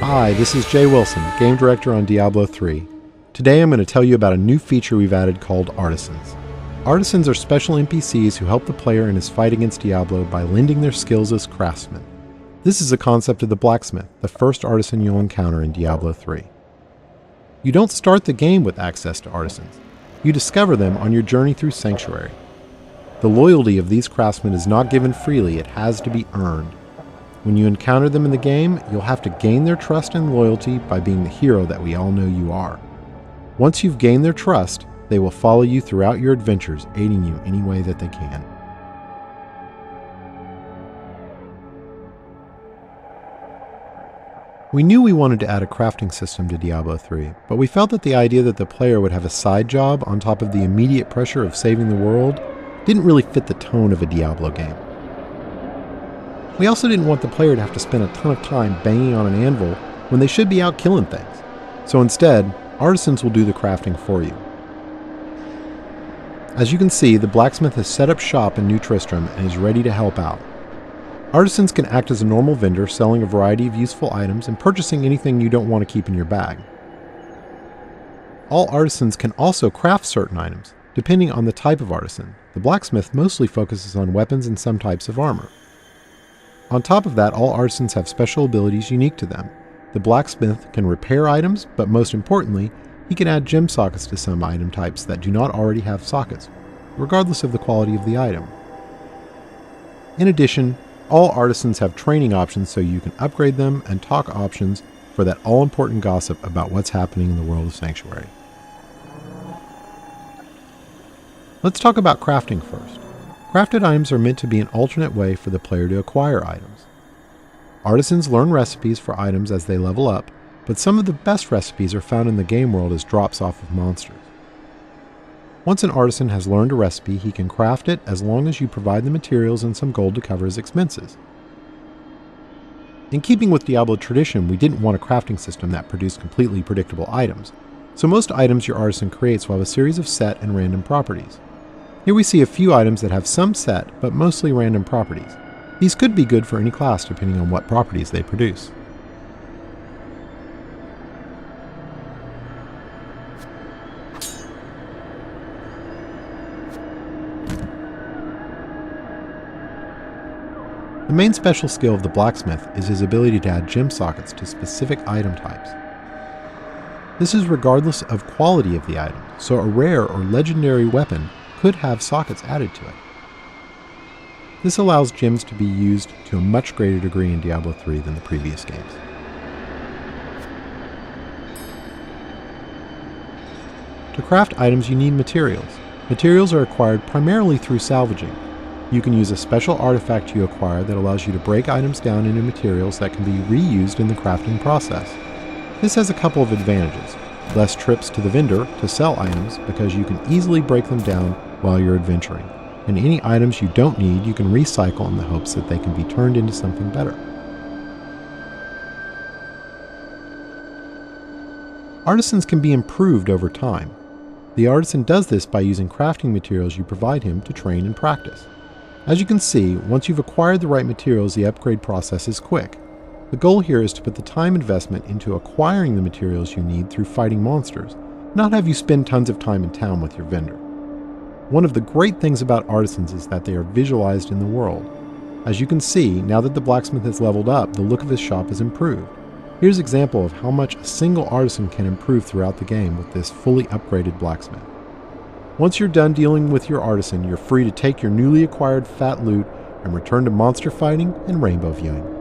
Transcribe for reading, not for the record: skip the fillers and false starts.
Hi, this is Jay Wilson, Game Director on Diablo 3. Today I'm going to tell you about a new feature we've added called Artisans. Artisans are special NPCs who help the player in his fight against Diablo by lending their skills as craftsmen. This is a concept of the blacksmith, the first artisan you'll encounter in Diablo 3. You don't start the game with access to artisans. You discover them on your journey through Sanctuary. The loyalty of these craftsmen is not given freely, it has to be earned. When you encounter them in the game, you'll have to gain their trust and loyalty by being the hero that we all know you are. Once you've gained their trust, they will follow you throughout your adventures, aiding you any way that they can. We knew we wanted to add a crafting system to Diablo 3, but we felt that the idea that the player would have a side job on top of the immediate pressure of saving the world didn't really fit the tone of a Diablo game. We also didn't want the player to have to spend a ton of time banging on an anvil when they should be out killing things. So instead, artisans will do the crafting for you. As you can see, the blacksmith has set up shop in New Tristram and is ready to help out. Artisans can act as a normal vendor, selling a variety of useful items and purchasing anything you don't want to keep in your bag. All artisans can also craft certain items, depending on the type of artisan. The blacksmith mostly focuses on weapons and some types of armor. On top of that, all artisans have special abilities unique to them. The blacksmith can repair items, but most importantly, he can add gem sockets to some item types that do not already have sockets, regardless of the quality of the item. In addition, all artisans have training options so you can upgrade them, and talk options for that all-important gossip about what's happening in the world of Sanctuary. Let's talk about crafting first. Crafted items are meant to be an alternate way for the player to acquire items. Artisans learn recipes for items as they level up, but some of the best recipes are found in the game world as drops off of monsters. Once an artisan has learned a recipe, he can craft it as long as you provide the materials and some gold to cover his expenses. In keeping with Diablo tradition, we didn't want a crafting system that produced completely predictable items, so most items your artisan creates will have a series of set and random properties. Here we see a few items that have some set, but mostly random properties. These could be good for any class depending on what properties they produce. The main special skill of the blacksmith is his ability to add gem sockets to specific item types. This is regardless of quality of the item, so a rare or legendary weapon could have sockets added to it. This allows gems to be used to a much greater degree in Diablo 3 than the previous games. To craft items, you need materials. Materials are acquired primarily through salvaging. You can use a special artifact you acquire that allows you to break items down into materials that can be reused in the crafting process. This has a couple of advantages. Less trips to the vendor to sell items because you can easily break them down while you're adventuring. And any items you don't need, you can recycle in the hopes that they can be turned into something better. Artisans can be improved over time. The artisan does this by using crafting materials you provide him to train and practice. As you can see, once you've acquired the right materials, the upgrade process is quick. The goal here is to put the time investment into acquiring the materials you need through fighting monsters, not have you spend tons of time in town with your vendor. One of the great things about artisans is that they are visualized in the world. As you can see, now that the blacksmith has leveled up, the look of his shop is improved. Here's an example of how much a single artisan can improve throughout the game with this fully upgraded blacksmith. Once you're done dealing with your artisan, you're free to take your newly acquired fat loot and return to monster fighting and rainbow viewing.